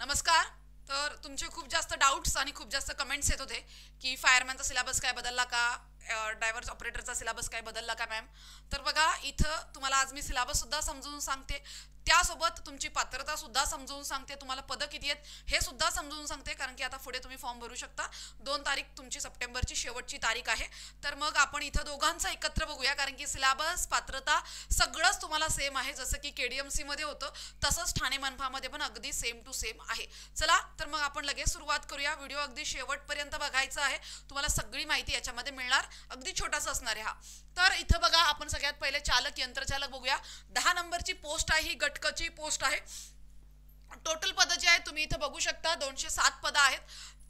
नमस्कार. तर तुमचे खूप जास्त डाऊट्स आणि खूप जास्त कमेंट्स येत होते की फायरमॅनचा सिलेबस काय बदलला का, ड्रायव्हर ऑपरेटरचा सिलेबस काय बदलला का मॅम. तर बघा इथं तुम्हाला आज मी सिलेबस सुद्धा समजून सांगते, त्यासोबत तुमची पात्रता सुद्धा समजून सांगते, तुम्हाला पदं किती आहेत हे सुद्धा समजून सांगते, कारण की आता पुढे तुम्ही फॉर्म भरू शकता. 2 तारीख तुमची सप्टेंबरची शेवटची तारीख आहे. तर मग आपण इथं दोघांचं एकत्र बघूया, कारण की सिलेबस पात्रता सगळंच तुम्हाला सेम आहे. जसं की KDMC मध्ये होतं तसंच ठाणे मनपामध्ये पण अगदी सेम टू सेम आहे. चला तर मग आपण लगेच सुरुवात करूया. व्हिडिओ अगदी शेवटपर्यंत बघायचा आहे, तुम्हाला सगळी माहिती याच्यामध्ये मिळणार. अगदी छोटासा असणार आहे हा. तर इथं बघा आपण सगळ्यात पहिले चालक यंत्रचालक बघूया. 10 नंबरची पोस्ट आहे, ही गटकची पोस्ट आहे. टोटल पद जे आहेत तुम्ही इथं बघू शकता, 207 पदं आहेत.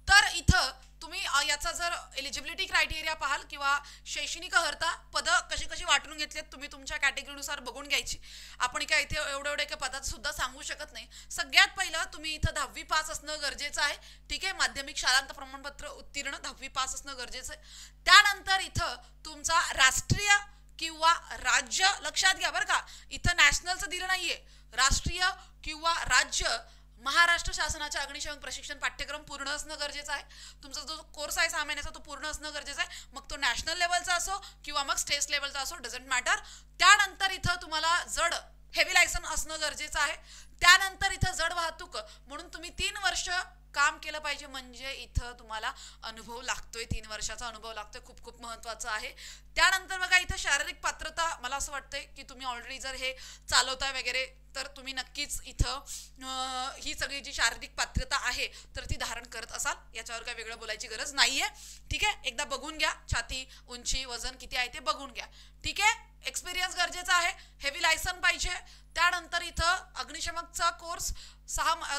तर इथं तुम्ही याचा जर एलिजिबिलिटी क्रायटेरिया पाहाल किंवा शैक्षणिक अर्हता पदं कशी कशी वाटून घेतलेत तुम्ही तुमच्या कॅटेगरीनुसार बघून घ्यायची. आपण काय इथे एवढे एका पदाचं सुद्धा सांगू शकत नाही. सगळ्यात पहिलं तुम्ही इथं 10वी पास असणं गरजेचं आहे. ठीक आहे, माध्यमिक शालांत प्रमाणपत्र उत्तीर्ण 10वी पास असणं गरजेचं आहे. त्यानंतर इथं तुमचा राष्ट्रीय किंवा राज्य, लक्षात घ्या बरं का, इथं नॅशनलचं दिलं नाहीये, राष्ट्रीय किंवा राज्य महाराष्ट्र शासनाच्या अग्निशमन प्रशिक्षण पाठ्यक्रम पूर्ण असणं गरजेचं आहे. तुमचा जो कोर्स आहे 6 महिन्याचा तो पूर्ण असणं गरजेचं आहे. मग तो नॅशनल लेवलचा असो किंवा मग स्टेट लेवलचा असो, डझंट मॅटर. त्यानंतर इथं तुम्हाला जड हेवी लायसन असणं गरजेचं आहे. त्यानंतर इथं जड वाहतूक म्हणून तुम्ही 3 वर्ष काम केलं पाहिजे, म्हणजे इथं तुम्हाला अनुभव लागतोय, 3 वर्षाचा अनुभव लागतोय, खूप खूप महत्वाचं आहे. त्यानंतर बघा इथं शारीरिक पात्रता, मला असं वाटतंय की तुम्ही ऑलरेडी जर हे चालवताय वगैरे तर तुम्ही नक्कीच इथं ही सगळी जी शारीरिक पात्रता आहे तर ती धारण करत असाल, याच्यावर काय वेगळं बोलायची गरज नाहीये. ठीक आहे, एकदा बघून घ्या, छाती उंची वजन किती आहे ते बघून घ्या. ठीक आहे, एक्सपिरियन्स गरजेचा आहे, हेवी लायसन पाहिजे. त्यानंतर इथं अग्निशमकचा कोर्स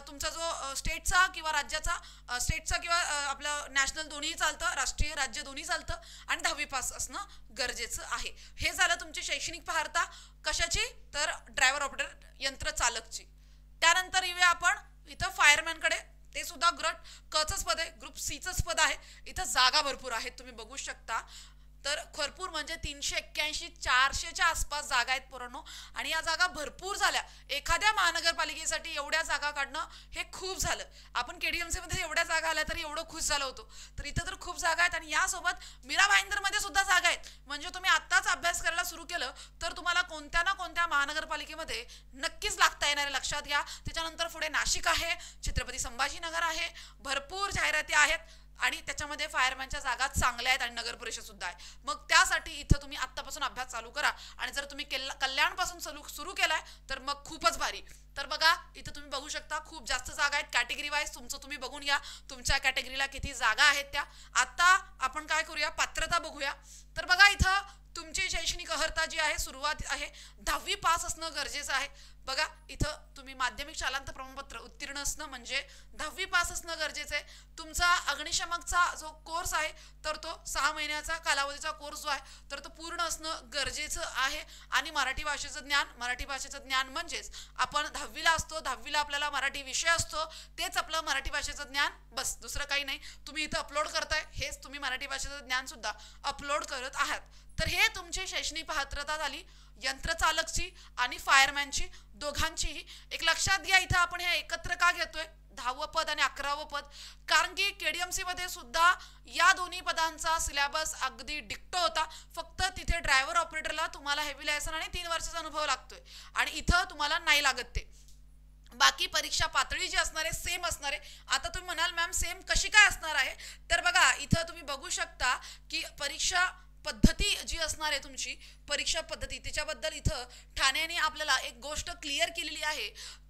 तुमचा जो स्टेटचा किंवा राज्याचा, स्टेटचा किंवा आपलं नॅशनल दोन्ही चालतं, राष्ट्रीय राज्य दोन्ही चालतं, आणि 10वी पास असणं गरजेचं आहे. हे झालं तुमची शैक्षणिक पात्रता कशाची, तर ड्रायव्हर ऑपरेटर यंत्र चालकची. त्यानंतर येऊया आपण इथं फायरमॅनकडे. ते सुद्धा गट कचंच पद आहे, ग्रुप सीचंच पद आहे. इथं जागा भरपूर आहेत, तुम्ही बघू शकता. तर भरपूर म्हणजे 381 400च्या आसपास जागा आहेत पोरांनो, आणि या जागा भरपूर झाल्या. एखाद्या महानगरपालिकेसाठी एवढ्या जागा काढणं हे खूप झालं. आपण KDMC मध्ये एवढ्या जागा आल्या तरी एवढं खुश झालो होतो, तर इथं तर खूप जागा आहेत. आणि यासोबत मीरा भाईंदरमध्ये सुद्धा जागा आहेत. म्हणजे तुम्ही आत्ताच अभ्यास करायला सुरू केलं तर तुम्हाला कोणत्या ना कोणत्या महानगरपालिकेमध्ये नक्कीच लागता येणार आहे, लक्षात घ्या. त्याच्यानंतर पुढे नाशिक आहे, छत्रपती संभाजीनगर आहे, भरपूर जाहिराती आहेत, आणि त्याच्यामध्ये फायरमॅनच्या जागा चांगल्या आहेत, आणि नगर परिषद सुद्धा आहे. मग त्यासाठी इथं तुम्ही आत्तापासून अभ्यास चालू करा, आणि जर तुम्ही कल्याणपासून सुरू केलाय तर मग खूपच भारी. तर बघा इथं तुम्ही बघू शकता खूप जास्त जागा आहेत. कॅटेगरी वाईज तुमचं तुम्ही बघून घ्या, तुमच्या कॅटेगरीला किती जागा आहेत त्या. आता आपण काय करूया, पात्रता बघूया. तर बघा इथं तुमची शैक्षणिक अर्हता जी आहे, सुरुवात आहे 10वी पास असणं गरजेचं आहे. बघा इथं तुम्ही माध्यमिक शालांत प्रमाणपत्र उत्तीर्ण असणं म्हणजे 10वी पास असणं गरजेचं आहे. तुमचा अग्निशमकचा जो कोर्स आहे तर तो 6 महिन्याचा कालावधीचा कोर्स जो आहे तर तो पूर्ण असणं गरजेचं आहे. आणि मराठी भाषेचं ज्ञान म्हणजेच आपण 10वीला असतो, 10वीला आपल्याला मराठी विषय असतो, तेच आपलं मराठी भाषेचं ज्ञान, बस दुसरं काही नाही. तुम्ही इथं अपलोड करताय हेच तुम्ही मराठी भाषेचं ज्ञान सुद्धा अपलोड करत आहात. तर हे तुमची शैक्षणिक पात्रता झाली यंत्रचालकची आणि फायरमॅनची, दोघांचीही. एक लक्षात घ्या, इथं आपण हे एकत्र का घेतोय 10वं पद आणि 11वं पद, कारण की KDMC मध्ये सुद्धा या दोन्ही पदांचा सिलेबस अगदी डिक्टो होता. फक्त तिथे ड्रायव्हर ऑपरेटरला तुम्हाला हेवी लायसन आणि 3 वर्षाचा अनुभव लागतोय, आणि इथं तुम्हाला नाही लागत ते. बाकी परीक्षा पातळी जी असणार आहे सेम असणार आहे. आता तुम्ही म्हणाल मॅम सेम कशी काय असणार आहे, तर बघा इथं तुम्ही बघू शकता की परीक्षा पद्धती जी असणार आहे, तुमची परीक्षा पद्धती, त्याच्याबद्दल इथं ठाण्याने आपल्याला एक गोष्ट क्लिअर केलेली आहे.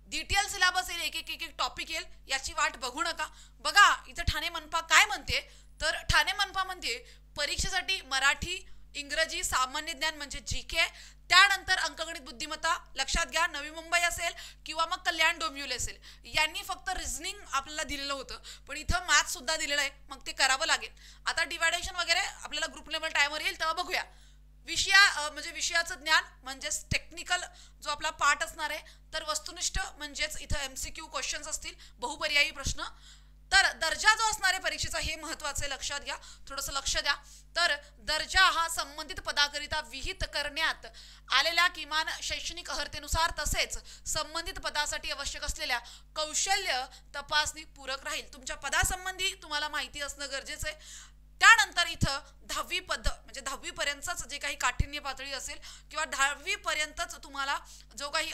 डिटेल सिलेबस येईल, एक एक टॉपिक येईल, याची वाट बघू नका. बघा इथं ठाणे मनपा काय म्हणते, तर ठाणे मनपा म्हणते परीक्षेसाठी मराठी, इंग्रजी, सामान्य ज्ञान म्हणजे GK, त्यानंतर अंकगणित बुद्धिमत्ता, लक्षात घ्या नवी मुंबई असेल किंवा मग कल्याण डोंबिवली असेल, यांनी फक्त रिझनिंग आपल्याला दिलेलं होतं, पण इथं मॅथ्स सुद्धा दिलेलं आहे, मग ते करावं लागेल. आता डिवायडेशन वगैरे आपल्याला ग्रुप लेवल टाइमवर येईल तेव्हा बघूया. म्हणजे विषयाचं ज्ञान म्हणजेच टेक्निकल जो आपला पार्ट असणार आहे, तर वस्तुनिष्ठ म्हणजेच इथं MCQ क्वेश्चन्स असतील, बहुपर्यायी प्रश्न. तर दर्जा जो असणार आहे परीक्षेचा हे महत्वाचे, लक्षात घ्या, थोडंसं लक्ष द्या. तर दर्जा हा संबंधित पदाकरिता विहित करण्यात आलेल्या किमान शैक्षणिक अर्हतेनुसार तसेच संबंधित पदासाठी आवश्यक असलेल्या कौशल्य तपासणी पूरक राहील. तुमच्या पदासंबंधी तुम्हाला माहिती असणं गरजेचं आहे. त्यानंतर इथं 10वी म्हणजे 10वी पर्यंतच जे काही काठिण्य पातळी असेल किंवा 10वी पर्यंतच तुम्हाला जो काही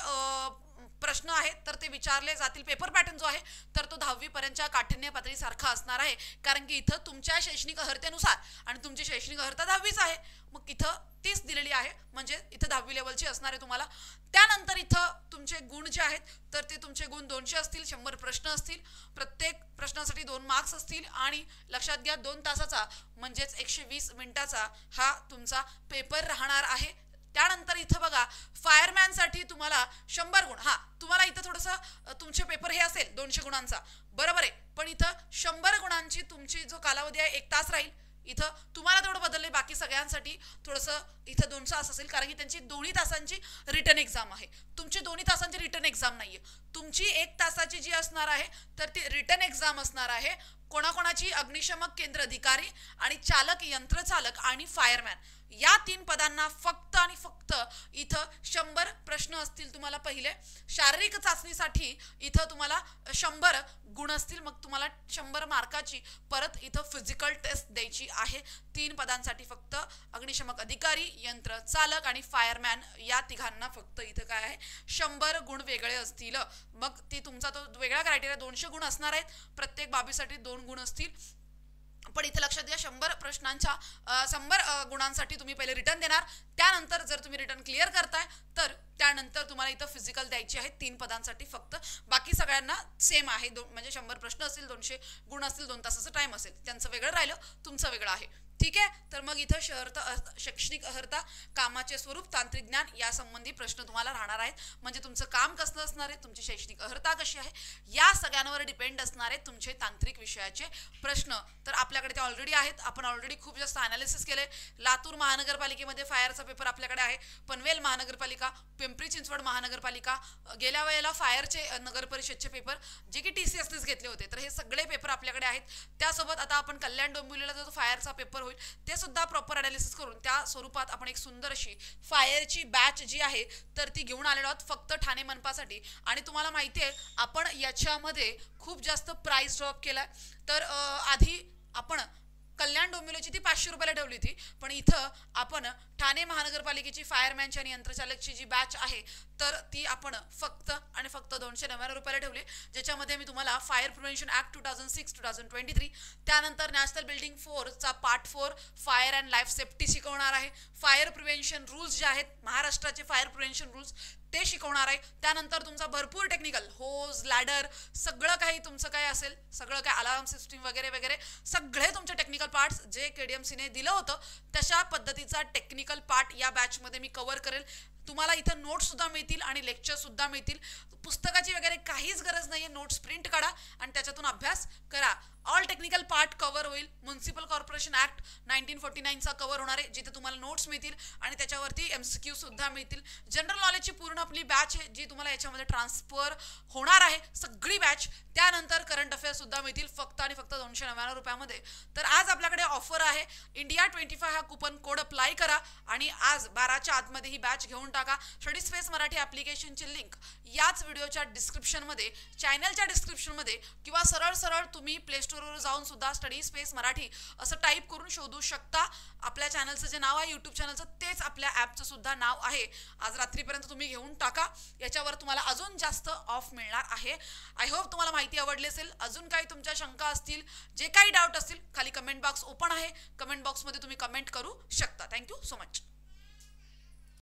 प्रश्न आहेत तर ते विचारले जातील. पेपर पॅटर्न जो आहे तर तो 10वी पर्यंतच्या काठिण्य पातळी सारखा असणार आहे, कारण की इथं तुमच्या शैक्षणिक अर्हतेनुसार, आणि तुमची शैक्षणिक अर्हता 10वीच आहे, मग इथं 30 दिलेली आहे, म्हणजे इथं 10वी लेवलची असणार आहे तुम्हाला. त्यानंतर इथं तुमचे गुण जे आहेत तर ते तुमचे गुण 200 असतील, 100 प्रश्न असतील, प्रत्येक प्रश्नासाठी 2 मार्क्स असतील, आणि लक्षात घ्या 2 तासाचा म्हणजेच 120 मिनिटाचा हा तुमचा पेपर राहणार आहे. त्यानंतर इथं बघा फायरमॅनसाठी तुम्हाला 100 गुण. हा, तुम्हाला इथं थोडंसं तुमचे पेपर हे असेल 200 गुणांचा, बरोबर आहे, पण इथं 100 गुणांची तुमची जो कालावधी आहे 1 तास राहील. इथं तुम्हाला तेवढं बदलले, बाकी सगळ्यांसाठी थोडंसं इथं 2 तास असेल, कारण की त्यांची 2 तासांची रिटर्न एक्झाम आहे. तुमची 2 तासांची रिटर्न एक्झाम नाहीये, तुमची 1 तासाची जी असणार आहे तर ती रिटर्न एक्झाम असणार आहे. कोणाकोणाची? अग्निशमक केंद्र अधिकारी आणि चालक, यंत्रचालक आणि फायरमॅन या 3 पदांना फक्त आणि फक्त इथं 100 प्रश्न असतील. तुम्हाला पहिले शारीरिक चाचणीसाठी इथं तुम्हाला 100 गुण असतील, मग तुम्हाला 100 मार्काची परत इथं फिजिकल टेस्ट द्यायची आहे. 3 पदांसाठी फक्त अग्निशमक अधिकारी, यंत्र चालक आणि फायरमॅन या तिघांना फक्त इथं काय आहे 100 गुण वेगळे असतील. मग ती तुमचा तो वेगळा क्रायटेरिया 200 गुण असणार आहेत, प्रत्येक बाबीसाठी 2 गुण असतील. पण इथे लक्षात घ्या 100 प्रश्नांच्या 100 गुणांसाठी तुम्ही पहिले रिटर्न देणार. त्यानंतर जर तुम्ही रिटर्न क्लिअर करताय तर त्यानंतर तुम्हाला इथं फिजिकल द्यायची आहे 3 पदांसाठी फक्त. बाकी सगळ्यांना सेम आहे, म्हणजे 100 प्रश्न असतील, 200 गुण असतील, 2 तासाचा टाइम असेल, त्यांचं वेगळं राहिलं, तुमचं वेगळं आहे. ठीक आहे. तर मग इथं शैक्षणिक अर्हता, कामाचे स्वरूप, तांत्रिक ज्ञान यासंबंधी प्रश्न तुम्हाला राहणार आहेत. म्हणजे तुमचं काम कसं असणार आहे, तुमची शैक्षणिक अर्हता कशी आहे, या सगळ्यांवर डिपेंड असणार आहेत तुमचे तांत्रिक विषयाचे प्रश्न. तर आपल्याकडे ते ऑलरेडी आहेत, आपण ऑलरेडी खूप जास्त अनालिसिस केले. लातूर महानगरपालिकेमध्ये फायरचा पेपर आपल्याकडे आहे, पनवेल महानगरपालिका, पिंपरी चिंचवड महानगरपालिका, गेल्या वेळेला फायरचे नगर परिषदचे पेपर जे की TCSनेच घेतले होते, तर हे सगळे पेपर आपल्याकडे आहेत. त्यासोबत आता आपण कल्याण डोंबिवलीला जो फायरचा पेपर होईल ते सुद्धा प्रॉपर अनालिसिस करून त्या स्वरूपात आपण एक सुंदर अशी फायरची बॅच जी आहे तर ती घेऊन आलेलो आहोत फक्त ठाणे मनपासाठी. आणि तुम्हाला माहिती आहे आपण याच्यामध्ये खूप जास्त प्राइस ड्रॉप केलाय. तर आधी आपण कल्याण डोंबिवलीची ती 500 रुपयाला ठेवली होती, पण इथं आपण ठाणे महानगरपालिकेची फायरमॅनची आणि यंत्रचालकची जी बॅच आहे तर ती आपण फक्त आणि फक्त 299 रुपयाला ठेवली, ज्याच्यामध्ये मी तुम्हाला फायर प्रिव्हेन्शन ऍक्ट 2006-2023, त्यानंतर नॅशनल बिल्डिंग 4चा part 4 fire and life safety शिकवणार आहे. फायर प्रिव्हेन्शन रूल्स जे आहेत महाराष्ट्राचे फायर प्रिव्हेन्शन रूल्स ते शिकवणार आहे. त्यानंतर तुमचा भरपूर टेक्निकल होज, लॅडर, सगळं काही तुमचं काय असेल, सगळं काय अलार्म सिस्टीम वगैरे वगैरे सगळे तुमचे टेक्निकल पार्ट्स जे KDMCने दिलं होतं तशा पद्धतीचा टेक्निकल पार्ट या बॅचमध्ये मी कव्हर करेल. तुम्हाला इथं नोट्स सुद्धा मिळतील आणि लेक्चर सुद्धा मिळतील. पुस्तकाची वगैरे काहीच गरज नाहीये, नोट्स प्रिंट काढा आणि त्याच्यातून अभ्यास करा. ऑल टेक्निकल पार्ट कव्हर होईल. म्युनिसिपल कॉर्पोरेशन ऍक्ट 1949चा कव्हर होणार आहे, जिथे तुम्हाला नोट्स मिळतील आणि त्याच्यावरती MCQ सुद्धा मिळतील. जनरल नॉलेजची पूर्ण आपली बॅच आहे जी तुम्हाला याच्यामध्ये ट्रान्सफर होणार आहे, सगळी बॅच. त्यानंतर करंट अफेअर्स सुद्धा मिळतील फक्त आणि फक्त 299 रुपयामध्ये. तर आज आपल्याकडे ऑफर आहे, इंडिया 25 हा कुपन कोड अप्लाय करा आणि आज 12च्या आतमध्ये ही बॅच घेऊन टाका. स्टडी स्पेस मराठी ऍप्लिकेशनची लिंक याच व्हिडिओच्या डिस्क्रिप्शनमध्ये, चॅनलच्या डिस्क्रिप्शनमध्ये किंवा सरळ सरळ तुम्ही प्ले स्टोअरवर जाऊन सुद्धा स्टडी स्पेस मराठी असं टाईप करून शोधू शकता. आपल्या चॅनलचं जे नाव आहे यूट्यूब चॅनलचं तेच आपल्या ॲपचं सुद्धा नाव आहे. आज रात्रीपर्यंत तुम्ही घेऊन टाका, याच्यावर तुम्हाला अजून जास्त ऑफ मिळणार आहे. आय होप तुम्हाला माहिती आवडली असेल. अजून काही तुमच्या शंका असतील, जे काही डाऊट असतील, खाली कमेंट बॉक्स ओपन आहे, कमेंट बॉक्समध्ये तुम्ही कमेंट करू शकता. Thank you so much.